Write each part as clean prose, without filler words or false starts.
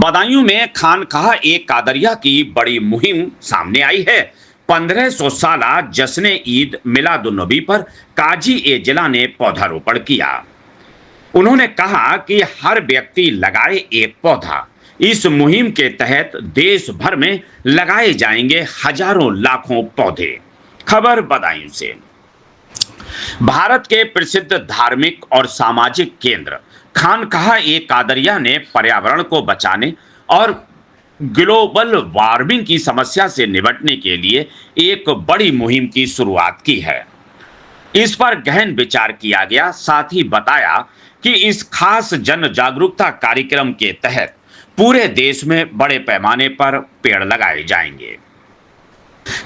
बदायूं में खानकाह ए कादरिया की बड़ी मुहिम सामने आई है। 1500 साला जश्न ईद मिलादुन्नबी पर काजी ए जिला ने पौधारोपण किया। उन्होंने कहा कि हर व्यक्ति लगाए एक पौधा। इस मुहिम के तहत देश भर में लगाए जाएंगे हजारों लाखों पौधे। खबर बदायूं से। भारत के प्रसिद्ध धार्मिक और सामाजिक केंद्र खानकाह ए कादरिया ने पर्यावरण को बचाने और ग्लोबल वार्मिंग की समस्या से निपटने के लिए एक बड़ी मुहिम की शुरुआत की है। इस पर गहन विचार किया गया। साथ ही बताया कि इस खास जन जागरूकता कार्यक्रम के तहत पूरे देश में बड़े पैमाने पर पेड़ लगाए जाएंगे।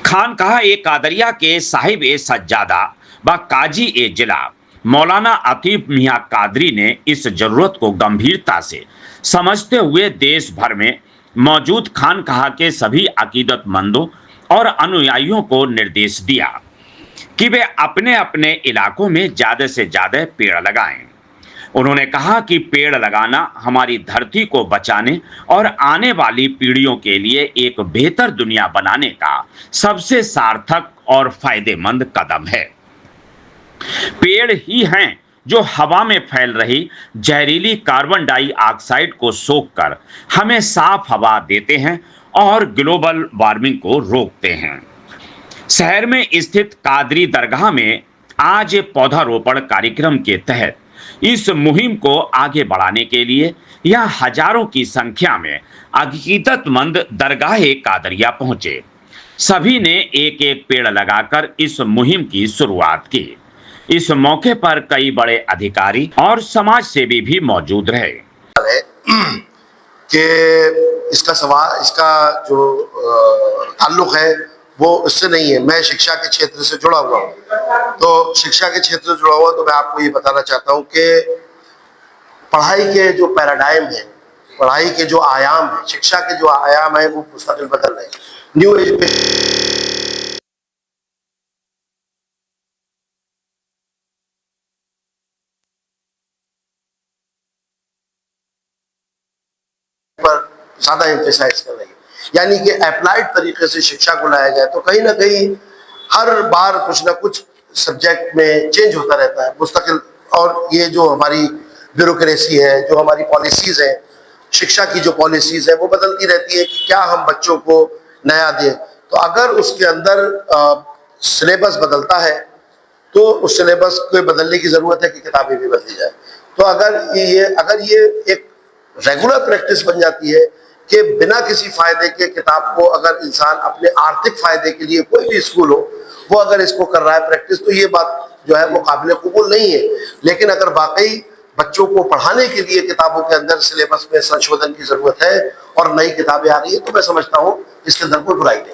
खानकाह ए कादरिया के साहिब ए सज्जादा व काजी ए जिला मौलाना आतिफ मियां कादरी ने इस जरूरत को गंभीरता से समझते हुए देश भर में मौजूद खानकाह के सभी अकीदतमंदों और अनुयायियों को निर्देश दिया कि वे अपने अपने इलाकों में ज्यादा से ज्यादा पेड़ लगाएं। उन्होंने कहा कि पेड़ लगाना हमारी धरती को बचाने और आने वाली पीढ़ियों के लिए एक बेहतर दुनिया बनाने का सबसे सार्थक और फायदेमंद कदम है। पेड़ ही हैं जो हवा में फैल रही जहरीली कार्बन डाइऑक्साइड को सोखकर हमें साफ हवा देते हैं और ग्लोबल वार्मिंग को रोकते हैं। शहर में स्थित कादरी दरगाह में आज पौधारोपण कार्यक्रम के तहत इस मुहिम को आगे बढ़ाने के लिए यहां हजारों की संख्या में अकीदतमंद दरगाह कादरिया पहुंचे। सभी ने एक एक पेड़ लगाकर इस मुहिम की शुरुआत की। इस मौके पर कई बड़े अधिकारी और समाज सेवी भी मौजूद रहे। कि इसका जो ताल्लुक है वो इससे नहीं है। मैं शिक्षा के क्षेत्र से जुड़ा हुआ हूँ, तो शिक्षा के क्षेत्र से जुड़ा हुआ तो मैं आपको ये बताना चाहता हूँ कि पढ़ाई के जो पैराडाइम है, पढ़ाई के जो आयाम है, शिक्षा के जो आयाम है वो मुस्तकिल बदल रहे हैं। न्यू एजुकेशन पर ज्यादा एम्फेसाइज कर रही है, यानी कि अप्लाइड तरीके से शिक्षा को लाया जाए। तो कहीं ना कहीं हर बार कुछ ना कुछ सब्जेक्ट में चेंज होता रहता है मुस्तकिल। और ये जो हमारी ब्यूरोक्रेसी है, जो हमारी पॉलिसीज है, शिक्षा की जो पॉलिसीज है वो बदलती रहती है कि क्या हम बच्चों को नया दें। तो अगर उसके अंदर सिलेबस बदलता है तो उस सिलेबस को बदलने की जरूरत है कि किताबें भी बदली जाए। तो अगर ये एक रेगुलर प्रैक्टिस बन जाती है कि बिना किसी फायदे के किताब को अगर इंसान अपने आर्थिक फायदे के लिए, कोई भी स्कूल हो वो अगर इसको कर रहा है प्रैक्टिस, तो ये बात जो है वो काबिल कबूल नहीं है। लेकिन अगर वाकई बच्चों को पढ़ाने के लिए किताबों के अंदर सिलेबस में संशोधन की जरूरत है और नई किताबें आ रही है, तो मैं समझता हूँ इसके अंदर कोई बुराई नहीं।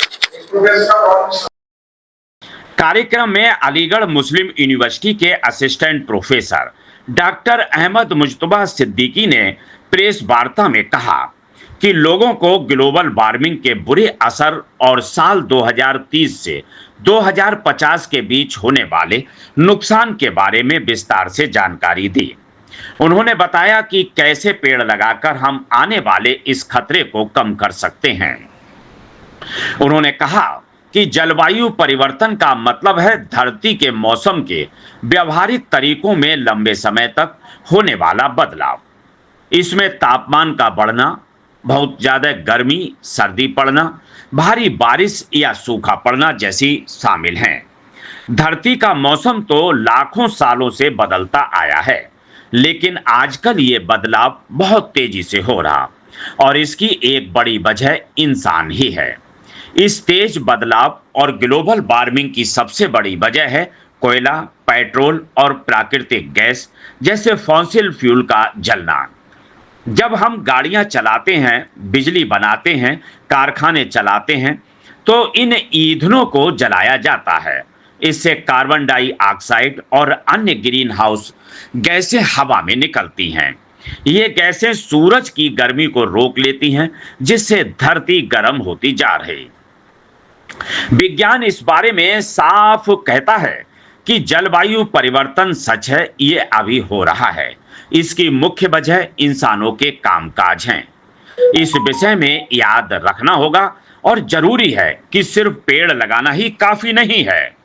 कार्यक्रम में अलीगढ़ मुस्लिम यूनिवर्सिटी के assistant professor doctor Ahmad Mujtaba Siddiqui ने प्रेस वार्ता में कहा कि लोगों को ग्लोबल वार्मिंग के बुरे असर और साल 2030 से 2050 के बीच होने वाले नुकसान के बारे में विस्तार से जानकारी दी। उन्होंने बताया कि कैसे पेड़ लगाकर हम आने वाले इस खतरे को कम कर सकते हैं। उन्होंने कहा कि जलवायु परिवर्तन का मतलब है धरती के मौसम के व्यवहारिक तरीकों में लंबे समय तक होने वाला बदलाव। इसमें तापमान का बढ़ना, बहुत ज्यादा गर्मी, सर्दी पड़ना, भारी बारिश या सूखा पड़ना जैसी शामिल हैं। धरती का मौसम तो लाखों सालों से बदलता आया है, लेकिन आजकल ये बदलाव बहुत तेजी से हो रहा और इसकी एक बड़ी वजह इंसान ही है। इस तेज बदलाव और ग्लोबल वार्मिंग की सबसे बड़ी वजह है कोयला, पेट्रोल और प्राकृतिक गैस जैसे फॉसिल फ्यूल का जलना। जब हम गाड़ियां चलाते हैं, बिजली बनाते हैं, कारखाने चलाते हैं, तो इन ईंधनों को जलाया जाता है। इससे कार्बन डाइऑक्साइड और अन्य ग्रीन हाउस गैसें हवा में निकलती हैं। ये गैसें सूरज की गर्मी को रोक लेती हैं, जिससे धरती गर्म होती जा रही। विज्ञान इस बारे में साफ कहता है कि जलवायु परिवर्तन सच है, ये अभी हो रहा है। इसकी मुख्य वजह इंसानों के कामकाज हैं। इस विषय में याद रखना होगा और जरूरी है कि सिर्फ पेड़ लगाना ही काफी नहीं है,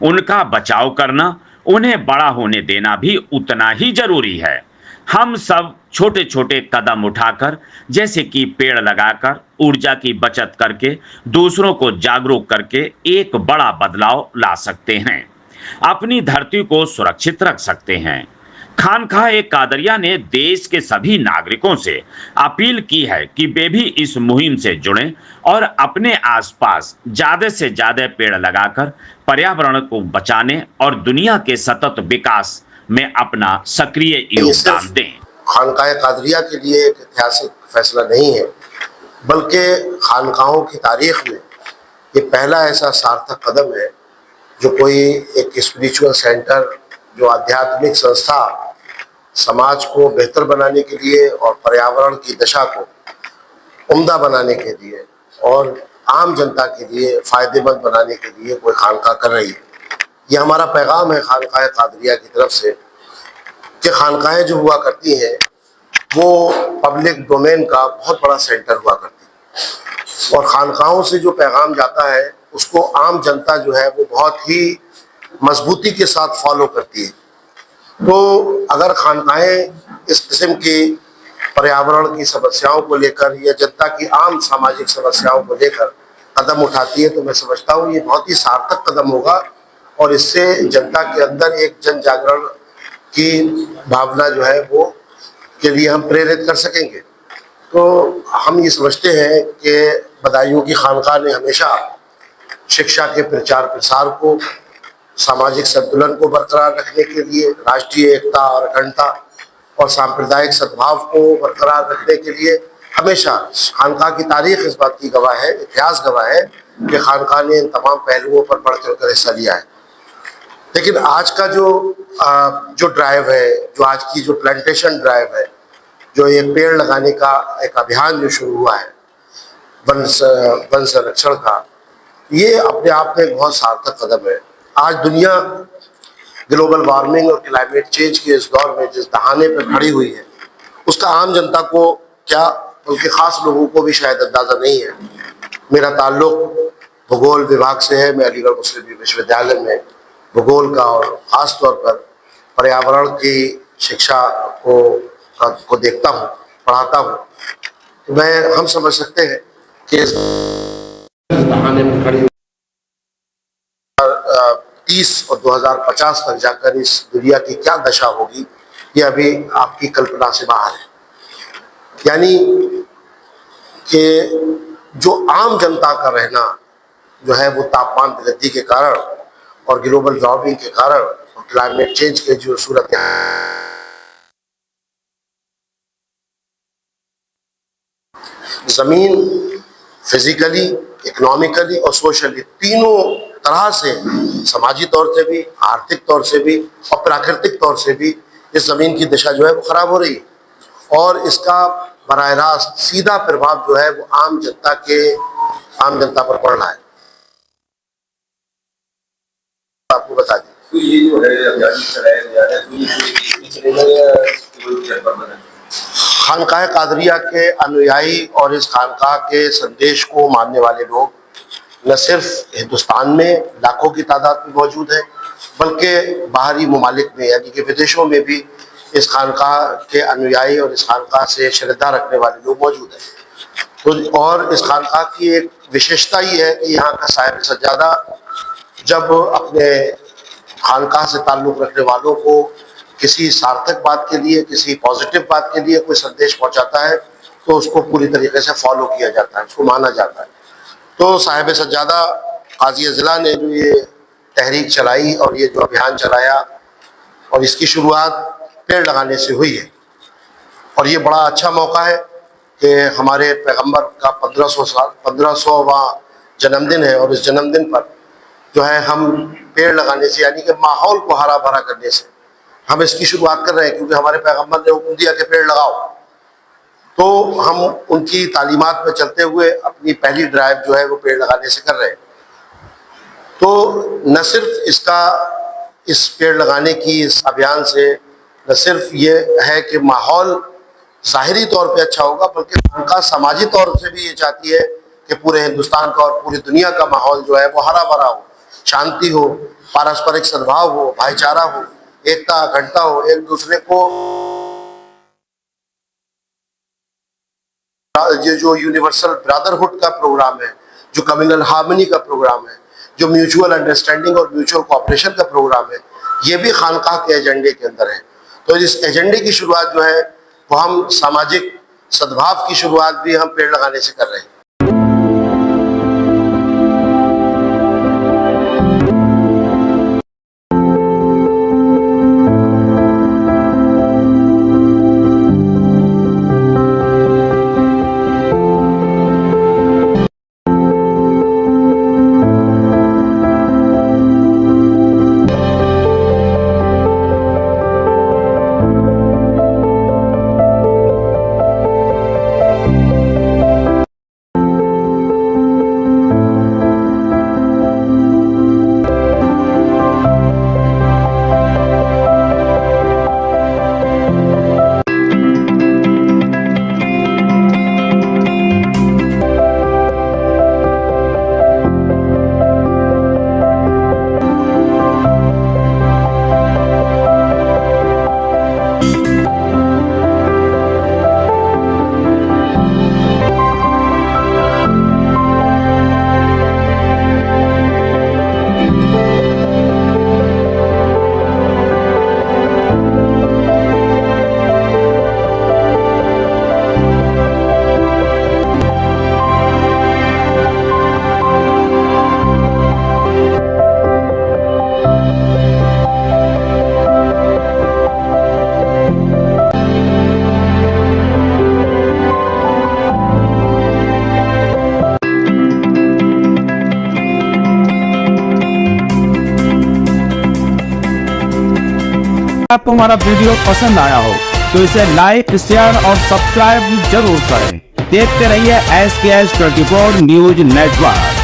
उनका बचाव करना, उन्हें बड़ा होने देना भी उतना ही जरूरी है। हम सब छोटे छोटे कदम उठाकर, जैसे कि पेड़ लगाकर, ऊर्जा की बचत करके, दूसरों को जागरूक करके एक बड़ा बदलाव ला सकते हैं, अपनी धरती को सुरक्षित रख सकते हैं। खानकाह ए कादरिया ने देश के सभी नागरिकों से अपील की है कि वे भी इस मुहिम से जुड़ें और अपने आसपास ज्यादा से ज्यादा पेड़ लगाकर पर्यावरण को बचाने और दुनिया के सतत विकास में अपना सक्रिय ये सिर्फ योगदान दें। खानकाह कादरिया के लिए एक ऐतिहासिक फैसला नहीं है, बल्कि खानकाहों की तारीख में ये पहला ऐसा सार्थक कदम है जो कोई एक स्पिरिचुअल सेंटर, जो आध्यात्मिक संस्था समाज को बेहतर बनाने के लिए और पर्यावरण की दशा को उम्दा बनाने के लिए और आम जनता के लिए फायदेमंद बनाने के लिए कोई खानकाह कर रही है। ये हमारा पैगाम है खानकाह कादरिया की तरफ से कि खानकाहें जो हुआ करती हैं वो पब्लिक डोमेन का बहुत बड़ा सेंटर हुआ करती है, और खानकाहों से जो पैगाम जाता है उसको आम जनता जो है वो बहुत ही मजबूती के साथ फॉलो करती है। तो अगर खानकाहें इस किस्म की पर्यावरण की समस्याओं को लेकर या जनता की आम सामाजिक समस्याओं को लेकर कदम उठाती है, तो मैं समझता हूँ ये बहुत ही सार्थक कदम होगा और इससे जनता के अंदर एक जन जागरण की भावना जो है वो के लिए हम प्रेरित कर सकेंगे। तो हम ये समझते हैं कि बदायूं की खानकाह ने हमेशा शिक्षा के प्रचार प्रसार को, सामाजिक संतुलन को बरकरार रखने के लिए, राष्ट्रीय एकता और अखंडता और सांप्रदायिक सद्भाव को बरकरार रखने के लिए हमेशा, खानकाह की तारीख इस बात की गवाह है, इतिहास गवाह है कि खानकाह ने इन तमाम पहलुओं पर बढ़ चढ़ कर हिस्सा लिया है। लेकिन आज का जो ड्राइव है, जो आज की जो प्लांटेशन ड्राइव है, जो ये पेड़ लगाने का एक अभियान जो शुरू हुआ है वन संरक्षण का, ये अपने आप में एक बहुत सार्थक कदम है। आज दुनिया ग्लोबल वार्मिंग और क्लाइमेट चेंज के इस दौर में जिस दहाने पर खड़ी हुई है, उसका आम जनता को क्या, बल्कि खास लोगों को भी शायद अंदाजा नहीं है। मेरा ताल्लुक भूगोल विभाग से है। मैं अलीगढ़ मुस्लिम विश्वविद्यालय में भूगोल का और ख़ास तौर पर पर्यावरण की शिक्षा को देखता हूँ, पढ़ाता हूँ। तो हम समझ सकते हैं कि इस बहाने में खड़ी 30 और 2050 तक जाकर इस दुनिया की क्या दशा होगी, ये अभी आपकी कल्पना से बाहर है। यानी कि जो आम जनता का रहना जो है वो तापमान वृद्धि के कारण और ग्लोबल वार्मिंग के कारण और क्लाइमेट चेंज के जो सूरत जमीन फिजिकली, इकोनॉमिकली और सोशली तीनों तरह से, समाजी तौर से भी, आर्थिक तौर से भी और प्राकृतिक तौर से भी इस जमीन की दिशा जो है वो खराब हो रही है। और इसका बराह रास्त सीधा प्रभाव जो है वो आम जनता पर पड़ रहा है। आपको बता दें, तो ये जो है अभियान चलाया जा रहा है, तो खानकाह कादरिया के अनुयायी और इस खानकाह के संदेश को मानने वाले लोग न सिर्फ हिंदुस्तान में लाखों की तादाद में मौजूद है, बल्कि बाहरी ममालिक में यानी कि विदेशों में भी इस खानकाह के अनुयायी और इस खानकाह से श्रद्धा रखने वाले लोग मौजूद हैं। तो और इस खानकाह की एक विशेषता ही है कि यहाँ का साहिब सज्जादा जब अपने खानकाह से ताल्लुक़ रखने वालों को किसी सार्थक बात के लिए, किसी पॉजिटिव बात के लिए कोई संदेश पहुंचाता है, तो उसको पूरी तरीके से फॉलो किया जाता है, उसको माना जाता है। तो साहिब सज्जादा काजी ज़िला ने जो ये तहरीक चलाई और ये जो अभियान चलाया, और इसकी शुरुआत पेड़ लगाने से हुई है, और ये बड़ा अच्छा मौका है कि हमारे पैगम्बर का 1500वां जन्मदिन है, और इस जन्मदिन पर जो है हम पेड़ लगाने से यानी कि माहौल को हरा भरा करने से हम इसकी शुरुआत कर रहे हैं, क्योंकि हमारे पैगम्बर ने हुक्म दिया कि पेड़ लगाओ। तो हम उनकी तालीमात में चलते हुए अपनी पहली ड्राइव जो है वो पेड़ लगाने से कर रहे हैं। तो न सिर्फ इस पेड़ लगाने की इस अभियान से न सिर्फ ये है कि माहौल जाहिरी तौर पे अच्छा होगा, बल्कि खानका समाजी तौर से भी ये चाहती है कि पूरे हिंदुस्तान का और पूरी दुनिया का माहौल जो है वो हरा भरा हो, शांति हो, पारस्परिक सद्भाव हो, भाईचारा हो, एकता अखंडता हो, एक दूसरे को ये जो यूनिवर्सल ब्रदरहुड का प्रोग्राम है, जो कम्युनल हार्मनी का प्रोग्राम है, जो म्यूचुअल अंडरस्टैंडिंग और म्यूचुअल कोऑपरेशन का प्रोग्राम है, ये भी खानकाह के एजेंडे के अंदर है। तो इस एजेंडे की शुरुआत जो है वो हम सामाजिक सद्भाव की शुरुआत भी हम पेड़ लगाने से कर रहे हैं। आपको हमारा वीडियो पसंद आया हो तो इसे लाइक, शेयर और सब्सक्राइब जरूर करें। देखते रहिए SKS 24 न्यूज नेटवर्क।